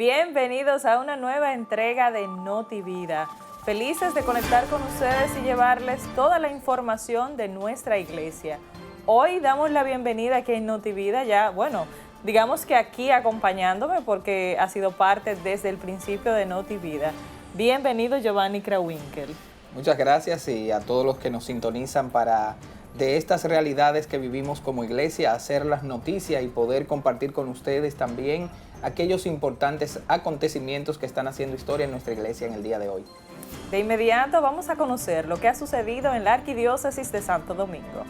Bienvenidos a una nueva entrega de Notivida. Felices de conectar con ustedes y llevarles toda la información de nuestra iglesia. Hoy damos la bienvenida aquí en Notivida, digamos que aquí acompañándome porque ha sido parte desde el principio de Notivida. Bienvenido Giovanni Krawinkel. Muchas gracias y a todos los que nos sintonizan para de estas realidades que vivimos como iglesia, hacer las noticias y poder compartir con ustedes también aquellos importantes acontecimientos que están haciendo historia en nuestra iglesia en el día de hoy. De inmediato vamos a conocer lo que ha sucedido en la Arquidiócesis de Santo Domingo.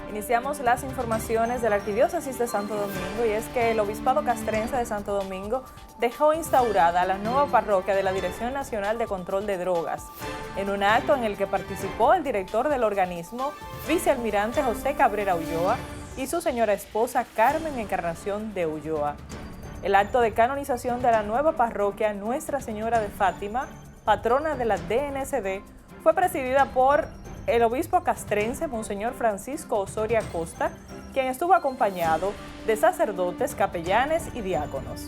Iniciamos las informaciones de la Arquidiócesis de Santo Domingo y es que el Obispado Castrense de Santo Domingo dejó instaurada la nueva parroquia de la Dirección Nacional de Control de Drogas, en un acto en el que participó el director del organismo, vicealmirante José Cabrera Ulloa, y su señora esposa Carmen Encarnación de Ulloa. El acto de canonización de la nueva parroquia Nuestra Señora de Fátima, patrona de la DNCD, fue presidida por el obispo castrense, Monseñor Francisco Osoria Costa, quien estuvo acompañado de sacerdotes, capellanes y diáconos.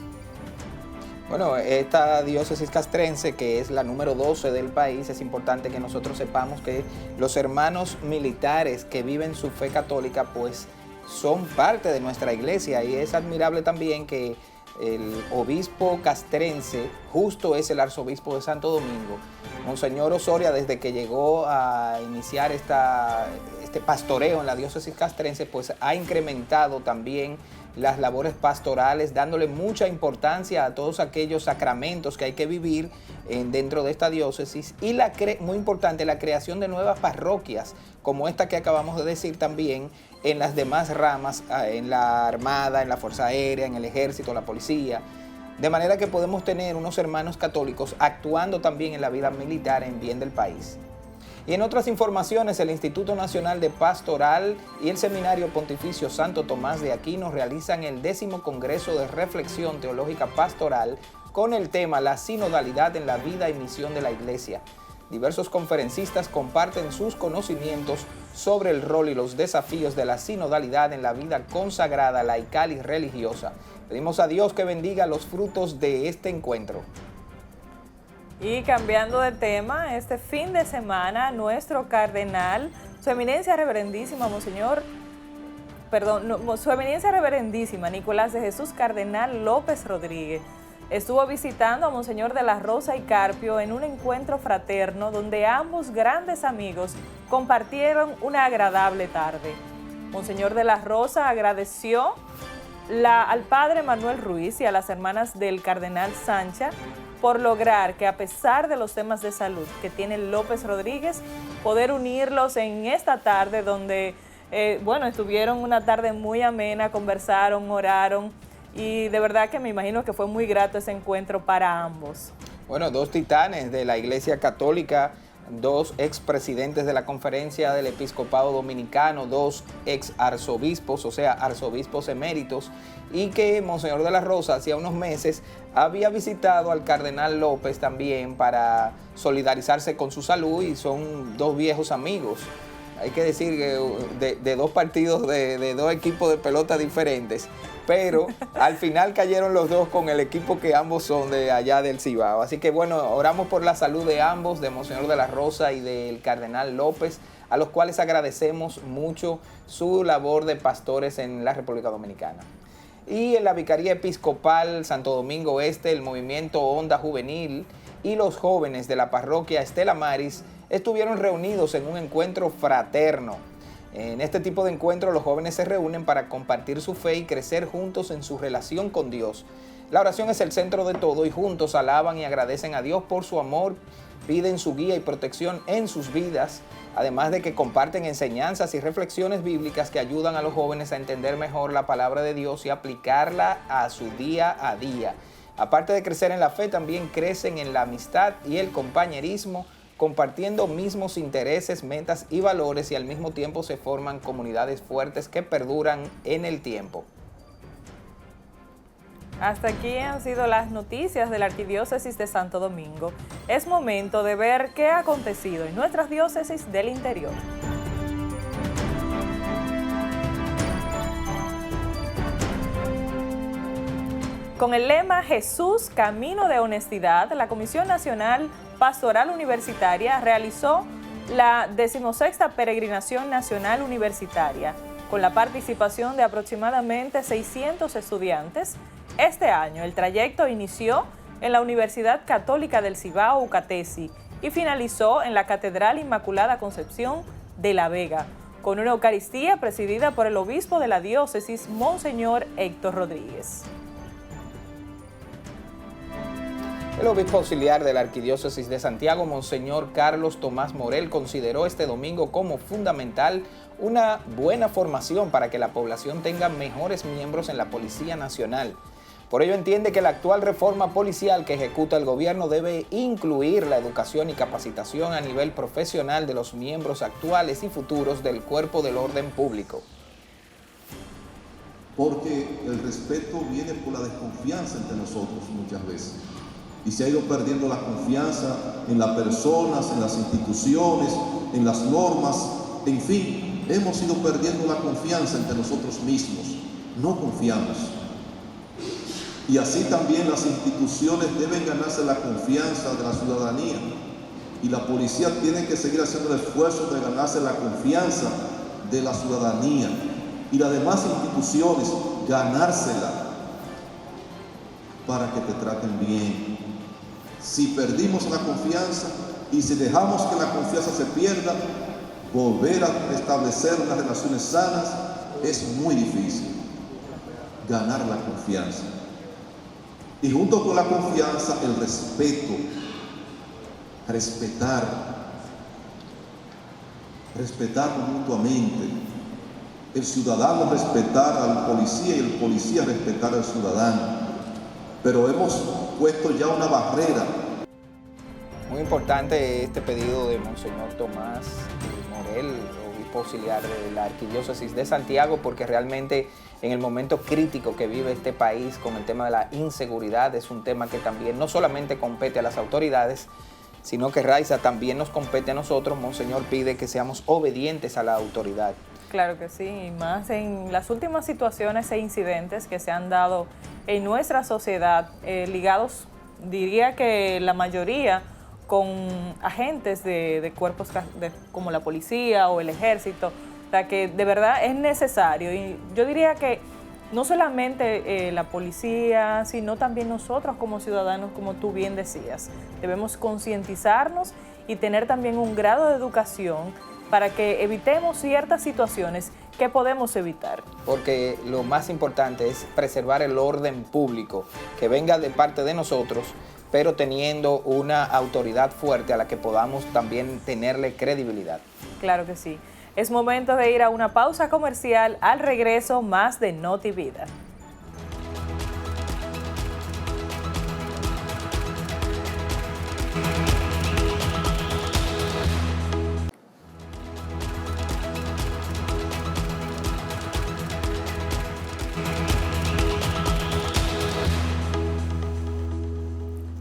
Bueno, esta diócesis castrense, que es la número 12 del país, es importante que nosotros sepamos que los hermanos militares que viven su fe católica, pues son parte de nuestra iglesia, y es admirable también que el obispo castrense justo es el arzobispo de Santo Domingo. Monseñor Osoria, desde que llegó a iniciar este pastoreo en la diócesis castrense, pues ha incrementado también las labores pastorales, dándole mucha importancia a todos aquellos sacramentos que hay que vivir dentro de esta diócesis, y muy importante, la creación de nuevas parroquias, como esta que acabamos de decir también, en las demás ramas, en la Armada, en la Fuerza Aérea, en el Ejército, la Policía, de manera que podemos tener unos hermanos católicos actuando también en la vida militar en bien del país. Y en otras informaciones, el Instituto Nacional de Pastoral y el Seminario Pontificio Santo Tomás de Aquino realizan el 10º Congreso de Reflexión Teológica Pastoral con el tema La sinodalidad en la vida y misión de la Iglesia. Diversos conferencistas comparten sus conocimientos sobre el rol y los desafíos de la sinodalidad en la vida consagrada, laical y religiosa. Pedimos a Dios que bendiga los frutos de este encuentro. Y cambiando de tema, este fin de semana nuestro cardenal, Su Eminencia Reverendísima Su Eminencia Reverendísima Nicolás de Jesús Cardenal López Rodríguez estuvo visitando a Monseñor de la Rosa y Carpio en un encuentro fraterno donde ambos grandes amigos compartieron una agradable tarde. Monseñor de la Rosa agradeció al padre Manuel Ruiz y a las hermanas del cardenal Sancha por lograr que, a pesar de los temas de salud que tiene López Rodríguez, poder unirlos en esta tarde donde, estuvieron una tarde muy amena, conversaron, oraron, y de verdad que me imagino que fue muy grato ese encuentro para ambos. Bueno, dos titanes de la Iglesia Católica, dos expresidentes de la Conferencia del Episcopado Dominicano, dos ex arzobispos, o sea, arzobispos eméritos, y que Monseñor de la Rosa hacía unos meses había visitado al cardenal López también para solidarizarse con su salud, y son dos viejos amigos. Hay que decir que de dos partidos, de dos equipos de pelota diferentes, pero al final cayeron los dos con el equipo que ambos son de allá del Cibao. Así que bueno, oramos por la salud de ambos, de Monseñor de la Rosa y del cardenal López, a los cuales agradecemos mucho su labor de pastores en la República Dominicana. Y en la Vicaría Episcopal Santo Domingo Este, el movimiento Onda Juvenil y los jóvenes de la parroquia Estela Maris estuvieron reunidos en un encuentro fraterno. En este tipo de encuentros los jóvenes se reúnen para compartir su fe y crecer juntos en su relación con Dios. La oración es el centro de todo y juntos alaban y agradecen a Dios por su amor, piden su guía y protección en sus vidas, además de que comparten enseñanzas y reflexiones bíblicas que ayudan a los jóvenes a entender mejor la palabra de Dios y aplicarla a su día a día. Aparte de crecer en la fe, también crecen en la amistad y el compañerismo, compartiendo mismos intereses, metas y valores, y al mismo tiempo se forman comunidades fuertes que perduran en el tiempo. Hasta aquí han sido las noticias de la Arquidiócesis de Santo Domingo. Es momento de ver qué ha acontecido en nuestras diócesis del interior. Con el lema Jesús, Camino de Honestidad, la Comisión Nacional Pastoral Universitaria realizó la 16ª Peregrinación Nacional Universitaria, con la participación de aproximadamente 600 estudiantes. Este año el trayecto inició en la Universidad Católica del Cibao, UCATESI, y finalizó en la Catedral Inmaculada Concepción de La Vega, con una Eucaristía presidida por el obispo de la diócesis, Monseñor Héctor Rodríguez. El obispo auxiliar de la Arquidiócesis de Santiago, Monseñor Carlos Tomás Morel, consideró este domingo como fundamental una buena formación para que la población tenga mejores miembros en la Policía Nacional. Por ello entiende que la actual reforma policial que ejecuta el gobierno debe incluir la educación y capacitación a nivel profesional de los miembros actuales y futuros del cuerpo del orden público. Porque el respeto viene por la desconfianza entre nosotros muchas veces. Y se ha ido perdiendo la confianza en las personas, en las instituciones, en las normas, en fin, hemos ido perdiendo la confianza entre nosotros mismos. No confiamos. Y así también las instituciones deben ganarse la confianza de la ciudadanía. Y la policía tiene que seguir haciendo el esfuerzo de ganarse la confianza de la ciudadanía. Y las demás instituciones, ganársela para que te traten bien. Si perdimos la confianza y si dejamos que la confianza se pierda, volver a establecer unas relaciones sanas es muy difícil. Ganar la confianza. Y junto con la confianza, el respeto. Respetarnos mutuamente. El ciudadano respetar al policía y el policía respetar al ciudadano. Pero hemos puesto ya una barrera. Muy importante este pedido de Monseñor Tomás Morel, obispo auxiliar de la Arquidiócesis de Santiago, porque realmente en el momento crítico que vive este país con el tema de la inseguridad es un tema que también no solamente compete a las autoridades, sino que Raiza también nos compete a nosotros. Monseñor pide que seamos obedientes a la autoridad. Claro que sí, y más en las últimas situaciones e incidentes que se han dado en nuestra sociedad, ligados, diría que la mayoría, con agentes de cuerpos como la policía o el ejército, o sea que de verdad es necesario. Y yo diría que no solamente la policía, sino también nosotros como ciudadanos, como tú bien decías, debemos concientizarnos y tener también un grado de educación para que evitemos ciertas situaciones que podemos evitar. Porque lo más importante es preservar el orden público, que venga de parte de nosotros, pero teniendo una autoridad fuerte a la que podamos también tenerle credibilidad. Claro que sí. Es momento de ir a una pausa comercial. Al regreso, más de Noti Vida.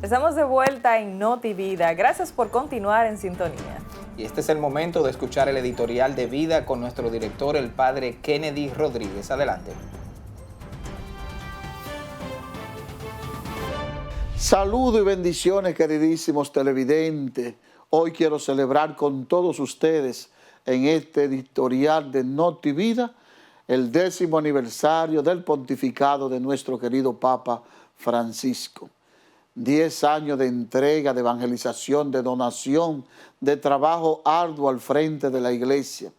Estamos de vuelta en Noti Vida. Gracias por continuar en sintonía. Y este es el momento de escuchar el editorial de Vida con nuestro director, el padre Kennedy Rodríguez. Adelante. Saludos y bendiciones, queridísimos televidentes. Hoy quiero celebrar con todos ustedes en este editorial de Noti Vida el 10º aniversario del pontificado de nuestro querido Papa Francisco. 10 años de entrega, de evangelización, de donación, de trabajo arduo al frente de la Iglesia.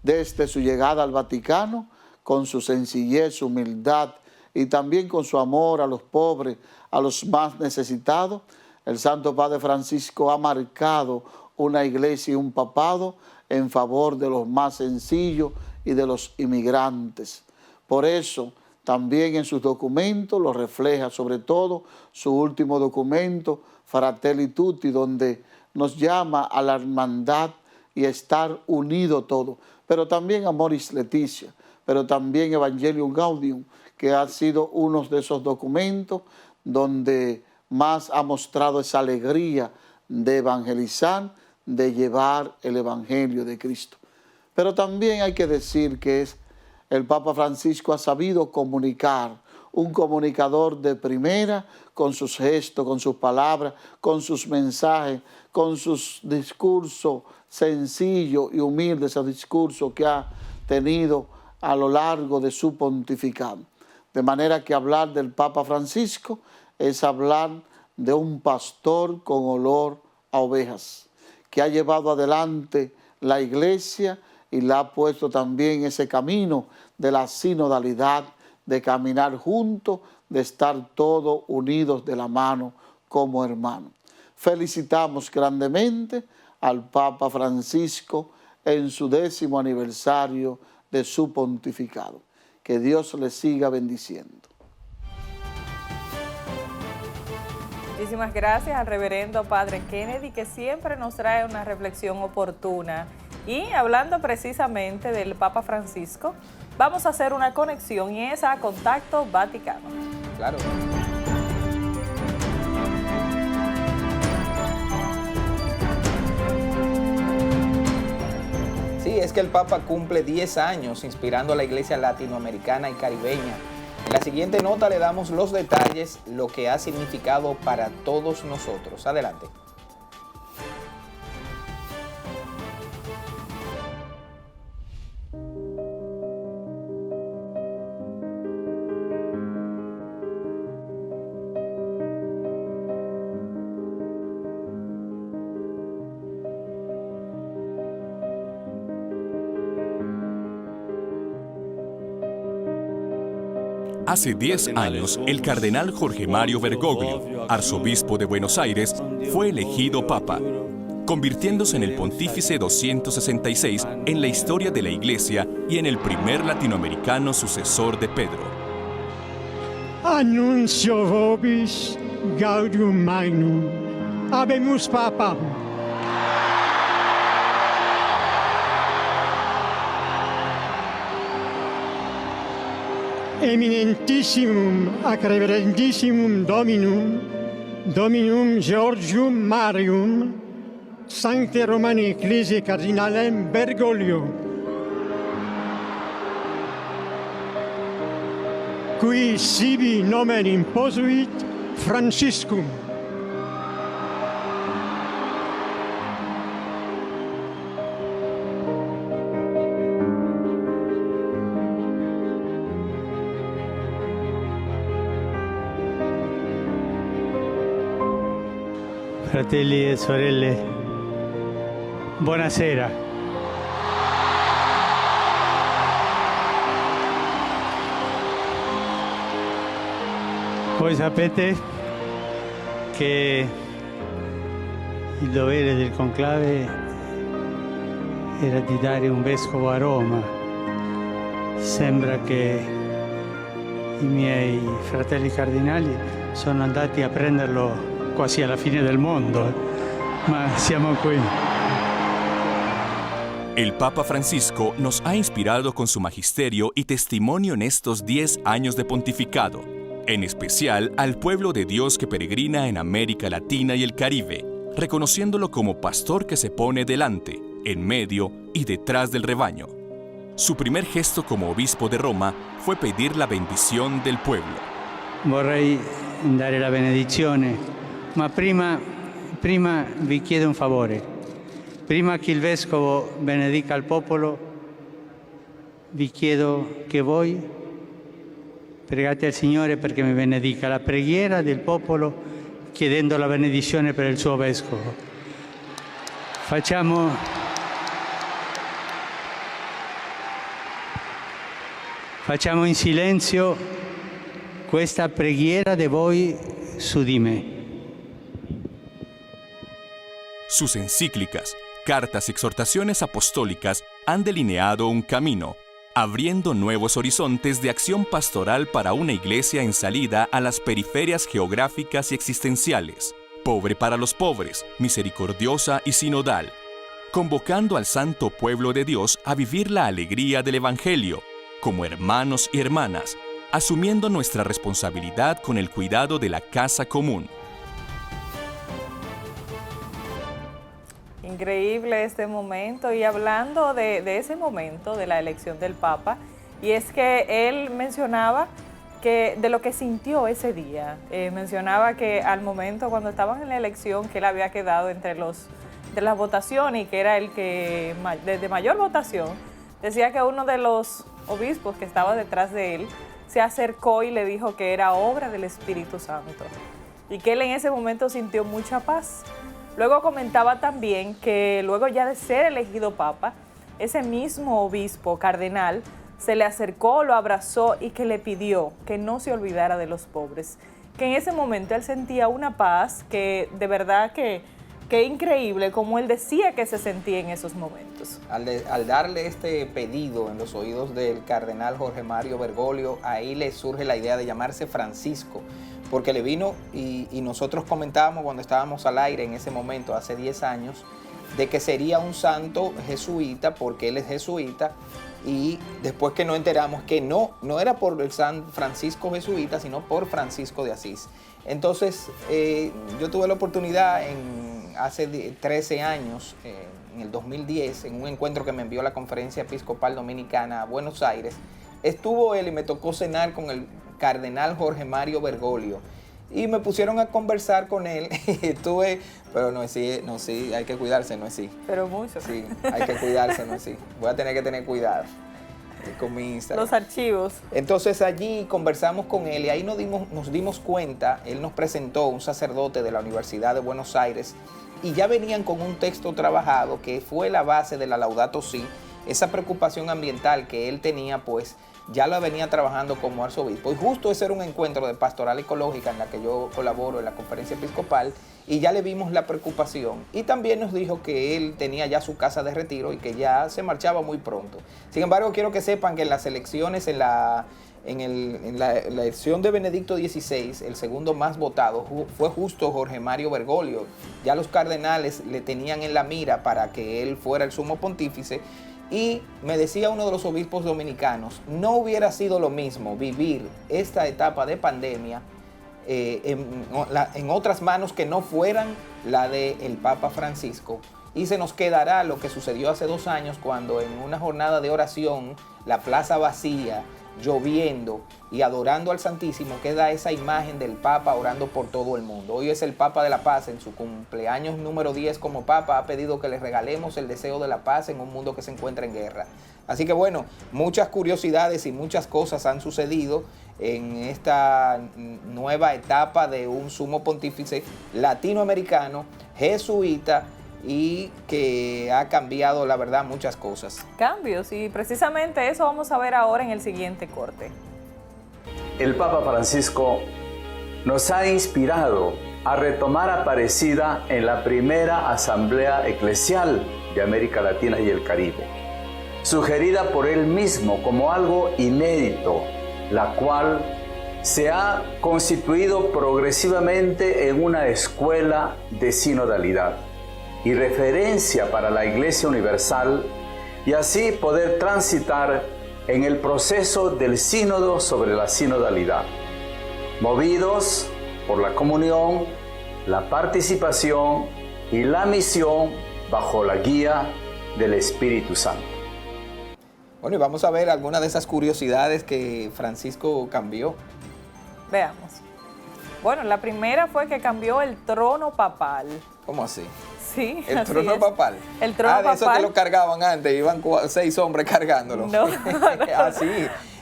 Desde su llegada al Vaticano, con su sencillez, su humildad y también con su amor a los pobres, a los más necesitados, el Santo Padre Francisco ha marcado una iglesia y un papado en favor de los más sencillos y de los inmigrantes. Por eso, también en sus documentos lo refleja, sobre todo su último documento, Fratelli Tutti, donde nos llama a la hermandad y a estar unido todo. Pero también Amoris Laetitia, pero también Evangelium Gaudium, que ha sido uno de esos documentos donde más ha mostrado esa alegría de evangelizar, de llevar el Evangelio de Cristo. Pero también hay que decir que el Papa Francisco ha sabido comunicar un comunicador de primera, con sus gestos, con sus palabras, con sus mensajes, con sus discursos sencillos y humildes, esos discursos que ha tenido a lo largo de su pontificado. De manera que hablar del Papa Francisco es hablar de un pastor con olor a ovejas, que ha llevado adelante la Iglesia y la ha puesto también ese camino de la sinodalidad, de caminar juntos, de estar todos unidos de la mano como hermanos. Felicitamos grandemente al Papa Francisco en su 10º aniversario de su pontificado. Que Dios le siga bendiciendo. Muchísimas gracias al reverendo Padre Kennedy, que siempre nos trae una reflexión oportuna. Y hablando precisamente del Papa Francisco, vamos a hacer una conexión y es a Contacto Vaticano. Claro. Sí, es que el Papa cumple 10 años inspirando a la iglesia latinoamericana y caribeña. En la siguiente nota le damos los detalles, lo que ha significado para todos nosotros. Adelante. Hace 10 años, el cardenal Jorge Mario Bergoglio, arzobispo de Buenos Aires, fue elegido papa, convirtiéndose en el pontífice 266 en la historia de la Iglesia y en el primer latinoamericano sucesor de Pedro. Annuncio vobis gaudium magnum, habemus papam. Eminentissimum ac reverendissimum Dominum Georgium Marium, Sancte Romani Ecclesiae Cardinalem Bergoglio, qui sibi nomen imposuit Franciscum. Fratelli e sorelle, buonasera. Voi sapete che il dovere del conclave era di dare un vescovo a Roma. Sembra che i miei fratelli cardinali sono andati a prenderlo quasi alla fine del mondo, ma siamo qui. El Papa Francisco nos ha inspirado con su magisterio y testimonio en estos 10 años de pontificado, en especial al pueblo de Dios que peregrina en América Latina y el Caribe, reconociéndolo como pastor que se pone delante, en medio y detrás del rebaño. Su primer gesto como obispo de Roma fue pedir la bendición del pueblo. Vorrei dare la benedizione, ma prima vi chiedo un favore. Prima che il Vescovo benedica il popolo, vi chiedo che voi pregate al Signore perché mi benedica la preghiera del popolo chiedendo la benedizione per il suo Vescovo. Facciamo in silenzio questa preghiera di voi su di me. Sus encíclicas, cartas y exhortaciones apostólicas han delineado un camino, abriendo nuevos horizontes de acción pastoral para una iglesia en salida a las periferias geográficas y existenciales, pobre para los pobres, misericordiosa y sinodal, convocando al santo pueblo de Dios a vivir la alegría del Evangelio, como hermanos y hermanas, asumiendo nuestra responsabilidad con el cuidado de la casa común. Increíble este momento, y hablando de ese momento de la elección del Papa, y es que él mencionaba de lo que sintió ese día. Mencionaba que al momento cuando estaban en la elección, que él había quedado entre las votaciones y que era el que de mayor votación, decía que uno de los obispos que estaba detrás de él se acercó y le dijo que era obra del Espíritu Santo y que él en ese momento sintió mucha paz. Luego comentaba también que luego ya de ser elegido papa, ese mismo obispo cardenal se le acercó, lo abrazó y que le pidió que no se olvidara de los pobres. Que en ese momento él sentía una paz que de verdad que increíble, como él decía que se sentía en esos momentos. Al darle este pedido en los oídos del cardenal Jorge Mario Bergoglio, ahí le surge la idea de llamarse Francisco, porque le vino, y nosotros comentábamos cuando estábamos al aire en ese momento, hace 10 años, de que sería un santo jesuita, porque él es jesuita, y después que nos enteramos que no era por el San Francisco jesuita, sino por Francisco de Asís. Entonces, yo tuve la oportunidad hace 13 años, en el 2010, en un encuentro que me envió la Conferencia Episcopal Dominicana a Buenos Aires, estuvo él y me tocó cenar con el cardenal Jorge Mario Bergoglio. Y me pusieron a conversar con él. Pero no es sí, hay que cuidarse, no es sí. Pero mucho. Sí, hay que cuidarse, no es sí. Voy a tener que tener cuidado con mi Instagram. Los archivos. Entonces allí conversamos con él y ahí nos dimos cuenta, él nos presentó un sacerdote de la Universidad de Buenos Aires y ya venían con un texto trabajado que fue la base de la Laudato Si. Esa preocupación ambiental que él tenía, pues ya la venía trabajando como arzobispo. Y justo ese era un encuentro de pastoral ecológica en la que yo colaboro en la Conferencia Episcopal y ya le vimos la preocupación. Y también nos dijo que él tenía ya su casa de retiro y que ya se marchaba muy pronto. Sin embargo, quiero que sepan que en las elecciones, en la elección de Benedicto XVI, el segundo más votado fue justo Jorge Mario Bergoglio. Ya los cardenales le tenían en la mira para que él fuera el sumo pontífice. Y me decía uno de los obispos dominicanos, no hubiera sido lo mismo vivir esta etapa de pandemia en otras manos que no fueran la del Papa Francisco. Y se nos quedará lo que sucedió hace 2 años cuando en una jornada de oración, la plaza vacía, lloviendo y adorando al Santísimo, queda esa imagen del Papa orando por todo el mundo. Hoy es el Papa de la Paz, en su cumpleaños número 10 como Papa, ha pedido que le regalemos el deseo de la paz en un mundo que se encuentra en guerra. Así que bueno, muchas curiosidades y muchas cosas han sucedido en esta nueva etapa de un sumo pontífice latinoamericano, jesuita, y que ha cambiado, la verdad, muchas cosas. Cambios, y precisamente eso vamos a ver ahora en el siguiente corte. El Papa Francisco nos ha inspirado a retomar Aparecida en la primera asamblea eclesial de América Latina y el Caribe, sugerida por él mismo como algo inédito, la cual se ha constituido progresivamente en una escuela de sinodalidad y referencia para la Iglesia Universal, y así poder transitar en el proceso del sínodo sobre la sinodalidad, movidos por la comunión, la participación y la misión bajo la guía del Espíritu Santo. Bueno, y vamos a ver algunas de esas curiosidades que Francisco cambió. Veamos. Bueno, la primera fue que cambió el trono papal. ¿Cómo así? Sí, el trono es. papal. El trono de papal. eso que lo cargaban antes, iban 6 hombres cargándolo. No. Así.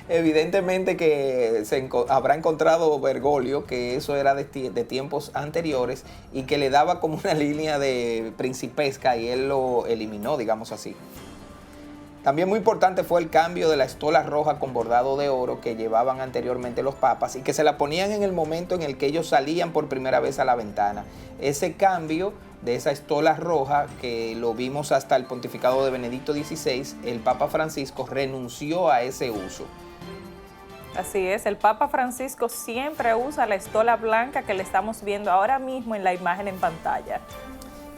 Evidentemente que habrá encontrado Bergoglio que eso era de tiempos anteriores y que le daba como una línea de principesca y él lo eliminó, digamos así. También muy importante fue el cambio de la estola roja con bordado de oro que llevaban anteriormente los papas y que se la ponían en el momento en el que ellos salían por primera vez a la ventana. Ese cambio de esa estola roja, que lo vimos hasta el pontificado de Benedicto XVI, el Papa Francisco renunció a ese uso. Así es, el Papa Francisco siempre usa la estola blanca que le estamos viendo ahora mismo en la imagen en pantalla.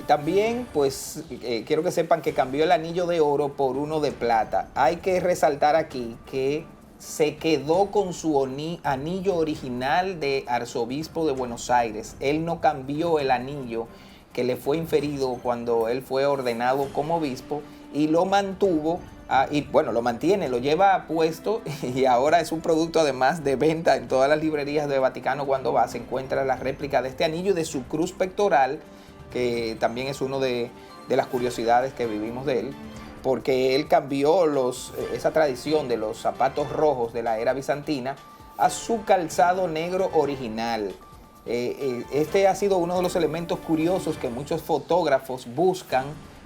También, pues, quiero que sepan que cambió el anillo de oro por uno de plata. Hay que resaltar aquí que se quedó con su anillo original de arzobispo de Buenos Aires. Él no cambió el anillo que le fue inferido cuando él fue ordenado como obispo y lo mantuvo Y bueno, lo mantiene, lo lleva puesto y ahora es un producto además de venta en todas las librerías de Vaticano. Cuando va, se encuentra la réplica de este anillo y de su cruz pectoral, que también es uno de las curiosidades que vivimos de él, porque él cambió esa tradición de los zapatos rojos de la era bizantina a su calzado negro original. Este ha sido uno de los elementos curiosos que muchos fotógrafos buscan,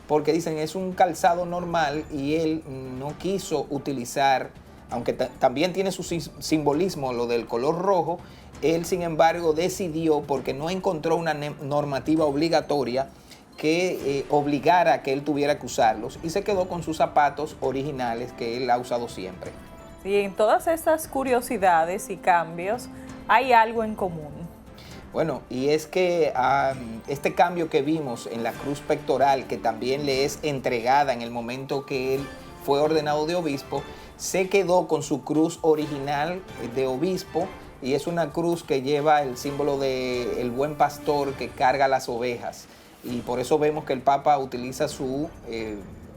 porque dicen es un calzado normal y él no quiso utilizar, aunque también tiene su simbolismo lo del color rojo, él sin embargo decidió, porque no encontró una normativa obligatoria que obligara a que él tuviera que usarlos, y se quedó con sus zapatos originales que él ha usado siempre. Y en todas estas curiosidades y cambios hay algo en común. Bueno, y es que este cambio que vimos en la cruz pectoral, que también le es entregada en el momento que él fue ordenado de obispo, se quedó con su cruz original de obispo, y es una cruz que lleva el símbolo del buen pastor que carga las ovejas. Y por eso vemos que el Papa utiliza su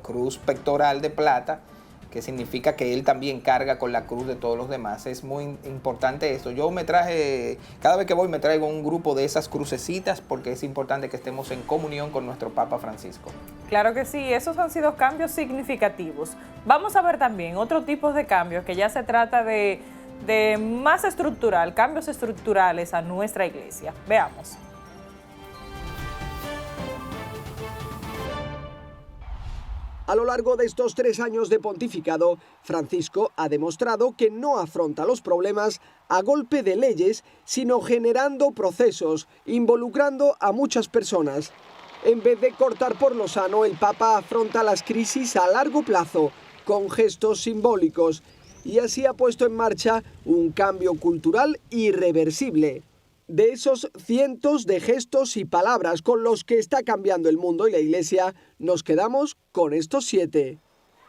cruz pectoral de plata, que significa que él también carga con la cruz de todos los demás. Es muy importante esto. Yo cada vez que voy me traigo un grupo de esas crucecitas, porque es importante que estemos en comunión con nuestro Papa Francisco. Claro que sí, esos han sido cambios significativos. Vamos a ver también otro tipo de cambios, que ya se trata de más estructural, cambios estructurales a nuestra iglesia. Veamos. A lo largo de estos 3 años de pontificado, Francisco ha demostrado que no afronta los problemas a golpe de leyes, sino generando procesos, involucrando a muchas personas. En vez de cortar por lo sano, el Papa afronta las crisis a largo plazo, con gestos simbólicos, y así ha puesto en marcha un cambio cultural irreversible. De esos cientos de gestos y palabras con los que está cambiando el mundo y la Iglesia, nos quedamos con estos 7.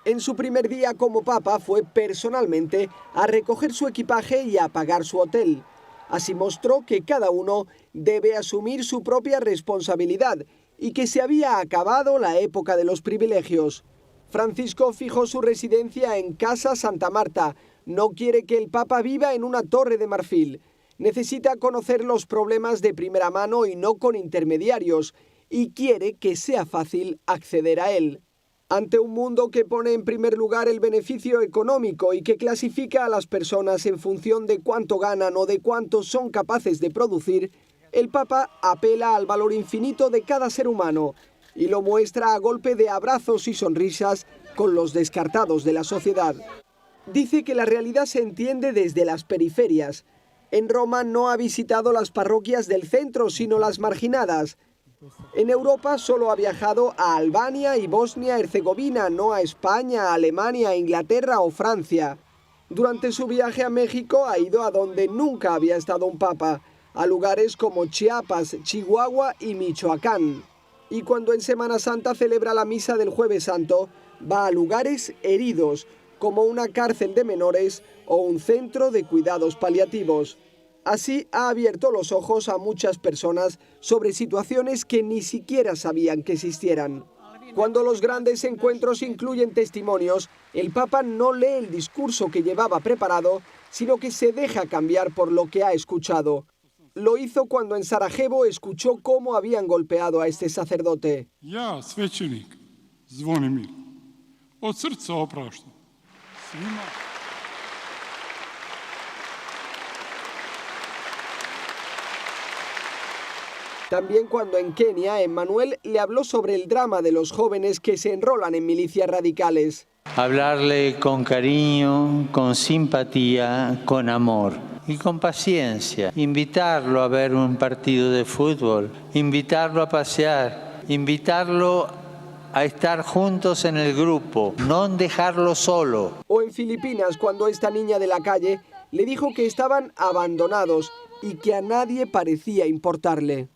En su primer día como Papa fue personalmente a recoger su equipaje y a pagar su hotel. Así mostró que cada uno debe asumir su propia responsabilidad y que se había acabado la época de los privilegios. Francisco fijó su residencia en Casa Santa Marta. No quiere que el Papa viva en una torre de marfil. Necesita conocer los problemas de primera mano y no con intermediarios, y quiere que sea fácil acceder a él. Ante un mundo que pone en primer lugar el beneficio económico y que clasifica a las personas en función de cuánto ganan o de cuánto son capaces de producir, el Papa apela al valor infinito de cada ser humano y lo muestra a golpe de abrazos y sonrisas con los descartados de la sociedad. Dice que la realidad se entiende desde las periferias. En Roma no ha visitado las parroquias del centro, sino las marginadas. En Europa solo ha viajado a Albania y Bosnia-Herzegovina, no a España, Alemania, Inglaterra o Francia. Durante su viaje a México ha ido a donde nunca había estado un papa, a lugares como Chiapas, Chihuahua y Michoacán. Y cuando en Semana Santa celebra la misa del Jueves Santo, va a lugares heridos, como una cárcel de menores o un centro de cuidados paliativos. Así ha abierto los ojos a muchas personas sobre situaciones que ni siquiera sabían que existieran. Cuando los grandes encuentros incluyen testimonios, el Papa no lee el discurso que llevaba preparado, sino que se deja cambiar por lo que ha escuchado. Lo hizo cuando en Sarajevo escuchó cómo habían golpeado a este sacerdote. Я, священник Звонимир, od srca opraštam svima. También cuando en Kenia, Emmanuel le habló sobre el drama de los jóvenes que se enrolan en milicias radicales. Hablarle con cariño, con simpatía, con amor y con paciencia. Invitarlo a ver un partido de fútbol, invitarlo a pasear, invitarlo a estar juntos en el grupo, no dejarlo solo. O en Filipinas, cuando esta niña de la calle le dijo que estaban abandonados y que a nadie parecía importarle.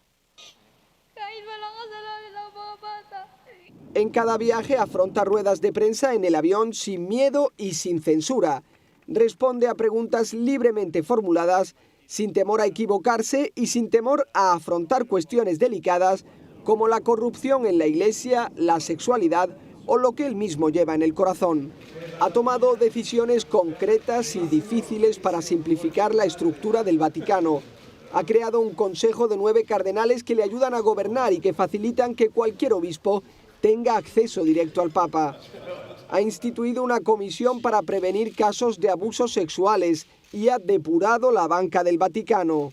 En cada viaje afronta ruedas de prensa en el avión sin miedo y sin censura. Responde a preguntas libremente formuladas, sin temor a equivocarse y sin temor a afrontar cuestiones delicadas como la corrupción en la Iglesia, la sexualidad o lo que él mismo lleva en el corazón. Ha tomado decisiones concretas y difíciles para simplificar la estructura del Vaticano. Ha creado un consejo de 9 cardenales que le ayudan a gobernar y que facilitan que cualquier obispo tenga acceso directo al Papa. Ha instituido una comisión para prevenir casos de abusos sexuales y ha depurado la banca del Vaticano.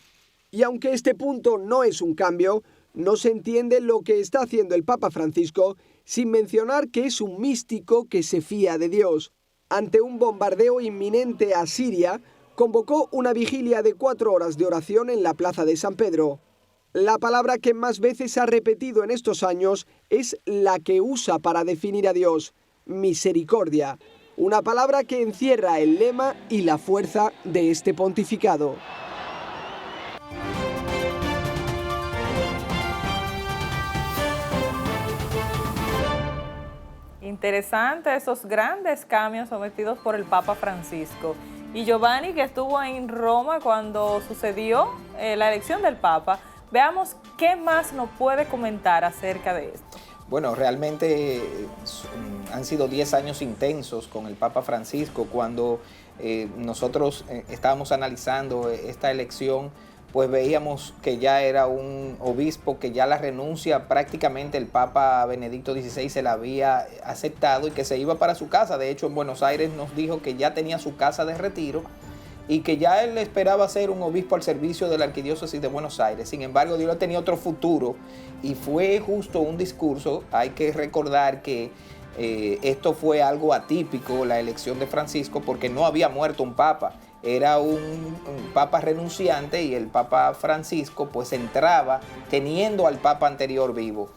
Y aunque este punto no es un cambio, no se entiende lo que está haciendo el Papa Francisco sin mencionar que es un místico que se fía de Dios. Ante un bombardeo inminente a Siria, convocó una vigilia de 4 horas de oración en la plaza de San Pedro. La palabra que más veces ha repetido en estos años es la que usa para definir a Dios: misericordia, una palabra que encierra el lema y la fuerza de este pontificado. Interesante esos grandes cambios sometidos por el Papa Francisco. Y Giovanni, que estuvo en Roma cuando sucedió la elección del Papa, veamos qué más nos puede comentar acerca de esto. Bueno, realmente han sido 10 años intensos con el Papa Francisco. Cuando nosotros estábamos analizando esta elección, pues veíamos que ya era un obispo, que ya la renuncia prácticamente el Papa Benedicto XVI se la había aceptado y que se iba para su casa. De hecho, en Buenos Aires nos dijo que ya tenía su casa de retiro y que ya él esperaba ser un obispo al servicio de la Arquidiócesis de Buenos Aires. Sin embargo, Dios tenía otro futuro y fue justo un discurso. Hay que recordar que esto fue algo atípico, la elección de Francisco, porque no había muerto un papa. Era un papa renunciante y el Papa Francisco pues entraba teniendo al papa anterior vivo.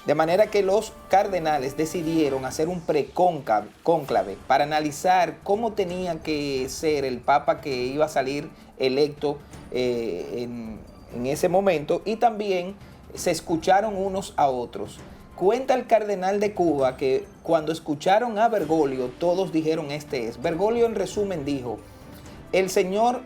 De manera que los cardenales decidieron hacer un precónclave para analizar cómo tenía que ser el papa que iba a salir electo en ese momento, y también se escucharon unos a otros. Cuenta el cardenal de Cuba que cuando escucharon a Bergoglio todos dijeron: este es. Bergoglio en resumen dijo: el Señor,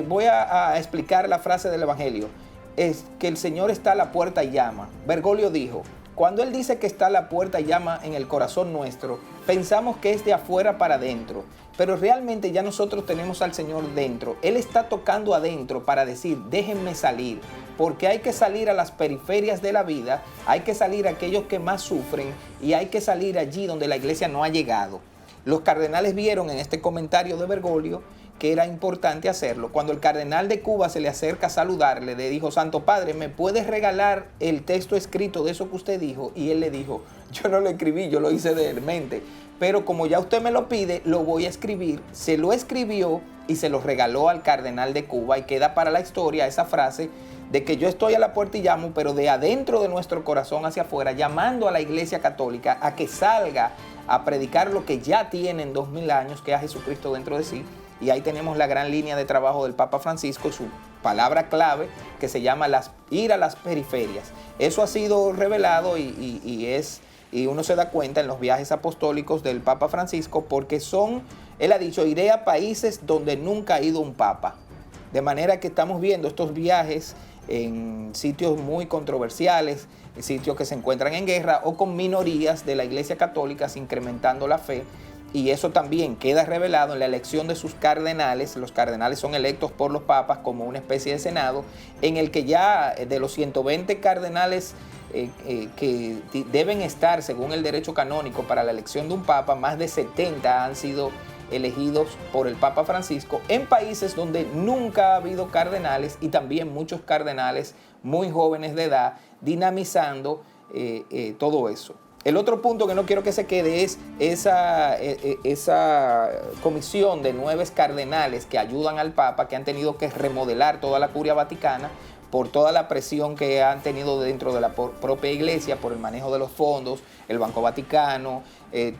voy a explicar la frase del Evangelio, es que el Señor está a la puerta y llama. Bergoglio dijo: cuando Él dice que está a la puerta y llama en el corazón nuestro, pensamos que es de afuera para adentro, pero realmente ya nosotros tenemos al Señor dentro. Él está tocando adentro para decir: déjenme salir, porque hay que salir a las periferias de la vida, hay que salir a aquellos que más sufren y hay que salir allí donde la iglesia no ha llegado. Los cardenales vieron en este comentario de Bergoglio que era importante hacerlo. Cuando el cardenal de Cuba se le acerca a saludarle, le dijo: Santo Padre, ¿me puedes regalar el texto escrito de eso que usted dijo? Y él le dijo: yo no lo escribí, yo lo hice de mente, pero como ya usted me lo pide, lo voy a escribir. Se lo escribió y se lo regaló al cardenal de Cuba, y queda para la historia esa frase de que yo estoy a la puerta y llamo, pero de adentro de nuestro corazón hacia afuera, llamando a la Iglesia Católica a que salga a predicar lo que ya tienen 2000 años, que es a Jesucristo dentro de sí. Y ahí tenemos la gran línea de trabajo del Papa Francisco, su palabra clave que se llama ir a las periferias. Eso ha sido revelado y uno se da cuenta en los viajes apostólicos del Papa Francisco, porque él ha dicho: iré a países donde nunca ha ido un papa. De manera que estamos viendo estos viajes en sitios muy controversiales, en sitios que se encuentran en guerra o con minorías de la Iglesia Católica, incrementando la fe. Y eso también queda revelado en la elección de sus cardenales. Los cardenales son electos por los papas como una especie de senado, en el que ya de los 120 cardenales que deben estar según el derecho canónico para la elección de un papa, más de 70 han sido elegidos por el Papa Francisco en países donde nunca ha habido cardenales, y también muchos cardenales muy jóvenes de edad, dinamizando todo eso. El otro punto que no quiero que se quede es esa comisión de 9 cardenales que ayudan al Papa, que han tenido que remodelar toda la Curia Vaticana por toda la presión que han tenido dentro de la propia Iglesia, por el manejo de los fondos, el Banco Vaticano,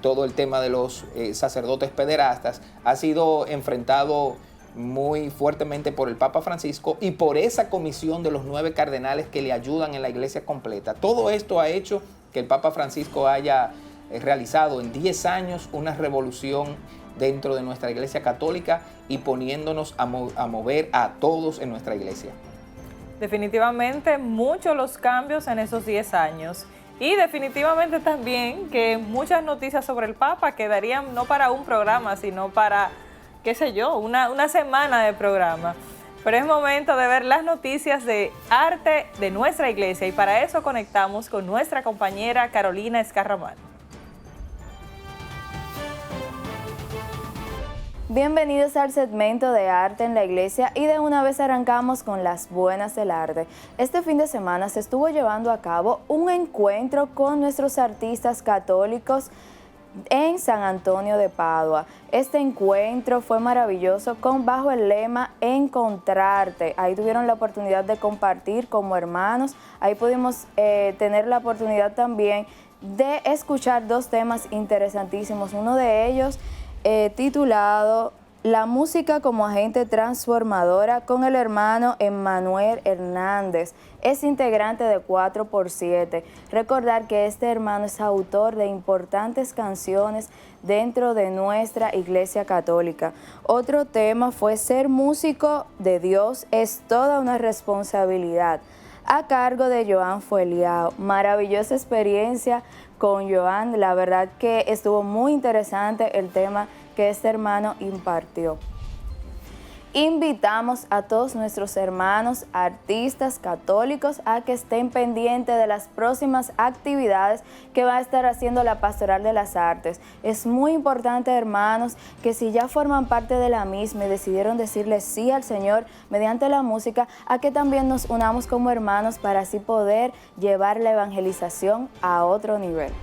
todo el tema de los sacerdotes pederastas. Ha sido enfrentado muy fuertemente por el Papa Francisco y por esa comisión de los 9 cardenales que le ayudan en la Iglesia completa. Todo esto ha hecho que el Papa Francisco haya realizado en 10 años una revolución dentro de nuestra Iglesia Católica y poniéndonos a mover a todos en nuestra Iglesia. Definitivamente muchos los cambios en esos 10 años. Y definitivamente también que muchas noticias sobre el Papa quedarían no para un programa, sino para, qué sé yo, una semana de programa. Pero es momento de ver las noticias de arte de nuestra iglesia y para eso conectamos con nuestra compañera Carolina Escarramán. Bienvenidos al segmento de arte en la iglesia y de una vez arrancamos con las buenas del arte. Este fin de semana se estuvo llevando a cabo un encuentro con nuestros artistas católicos en San Antonio de Padua. Este encuentro fue maravilloso bajo el lema Encontrarte. Ahí tuvieron la oportunidad de compartir como hermanos. Ahí pudimos tener la oportunidad también de escuchar dos temas interesantísimos. Uno de ellos titulado La música como agente transformadora con el hermano Emmanuel Hernández. Es integrante de 4x7. Recordar que este hermano es autor de importantes canciones dentro de nuestra Iglesia Católica. Otro tema fue Ser músico de Dios es toda una responsabilidad, a cargo de Joan Fueliao. Maravillosa experiencia con Joan, la verdad que estuvo muy interesante el tema que este hermano impartió. Invitamos a todos nuestros hermanos artistas católicos a que estén pendientes de las próximas actividades que va a estar haciendo la Pastoral de las Artes. Es muy importante, hermanos, que si ya forman parte de la misma y decidieron decirle sí al Señor mediante la música, a que también nos unamos como hermanos para así poder llevar la evangelización a otro nivel.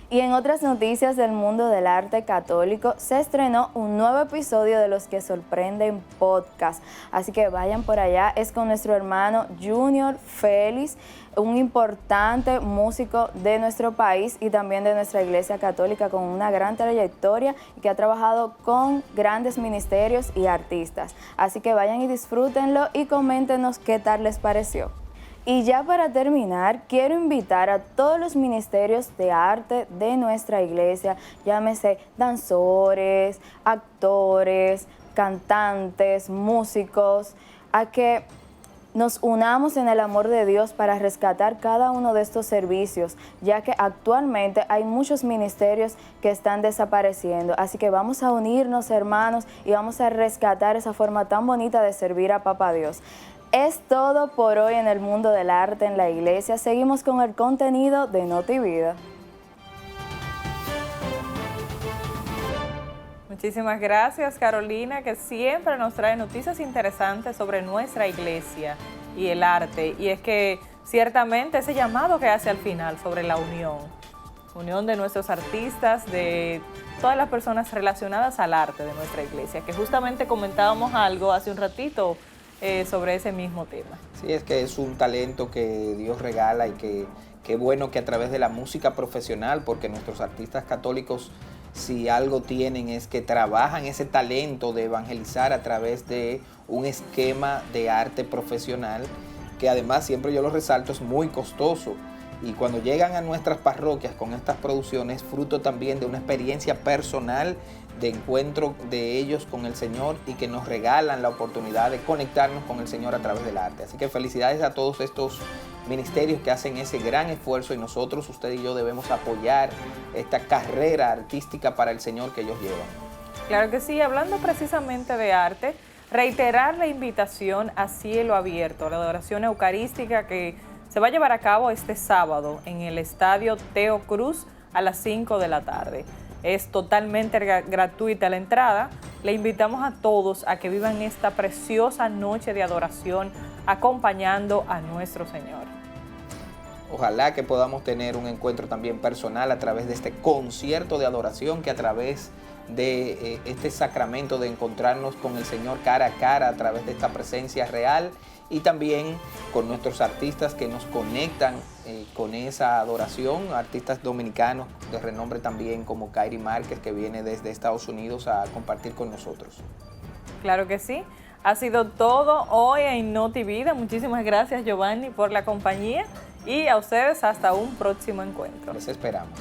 Y en otras noticias del mundo del arte católico, se estrenó un nuevo episodio de Los que Sorprenden Podcast. Así que vayan por allá, es con nuestro hermano Junior Félix, un importante músico de nuestro país y también de nuestra Iglesia Católica con una gran trayectoria y que ha trabajado con grandes ministerios y artistas. Así que vayan y disfrútenlo y coméntenos qué tal les pareció. Y ya para terminar, quiero invitar a todos los ministerios de arte de nuestra iglesia, llámese danzores, actores, cantantes, músicos, a que nos unamos en el amor de Dios para rescatar cada uno de estos servicios, ya que actualmente hay muchos ministerios que están desapareciendo. Así que vamos a unirnos, hermanos, y vamos a rescatar esa forma tan bonita de servir a Papá Dios. Es todo por hoy en el mundo del arte en la iglesia. Seguimos con el contenido de Notivida. Muchísimas gracias, Carolina, que siempre nos trae noticias interesantes sobre nuestra iglesia y el arte. Y es que ciertamente ese llamado que hace al final sobre la unión de nuestros artistas, de todas las personas relacionadas al arte de nuestra iglesia, que justamente comentábamos algo hace un ratito sobre ese mismo tema. Sí, es que es un talento que Dios regala y que qué bueno que a través de la música profesional, porque nuestros artistas católicos, si algo tienen es que trabajan ese talento de evangelizar a través de un esquema de arte profesional, que además, siempre yo lo resalto, es muy costoso. Y cuando llegan a nuestras parroquias con estas producciones, fruto también de una experiencia personal de encuentro de ellos con el Señor y que nos regalan la oportunidad de conectarnos con el Señor a través del arte. Así que felicidades a todos estos ministerios que hacen ese gran esfuerzo y nosotros, usted y yo, debemos apoyar esta carrera artística para el Señor que ellos llevan. Claro que sí, hablando precisamente de arte, reiterar la invitación a Cielo Abierto, la adoración eucarística que se va a llevar a cabo este sábado en el Estadio Teo Cruz a las 5 de la tarde. Es totalmente gratuita la entrada. Le invitamos a todos a que vivan esta preciosa noche de adoración acompañando a nuestro Señor. Ojalá que podamos tener un encuentro también personal a través de este concierto de adoración, que a través de este sacramento de encontrarnos con el Señor cara a cara, a través de esta presencia real, y también con nuestros artistas que nos conectan con esa adoración, artistas dominicanos de renombre también como Kairi Márquez, que viene desde Estados Unidos a compartir con nosotros. Claro que sí. Ha sido todo hoy en Notivida. Muchísimas gracias, Giovanni, por la compañía y a ustedes hasta un próximo encuentro. Les esperamos.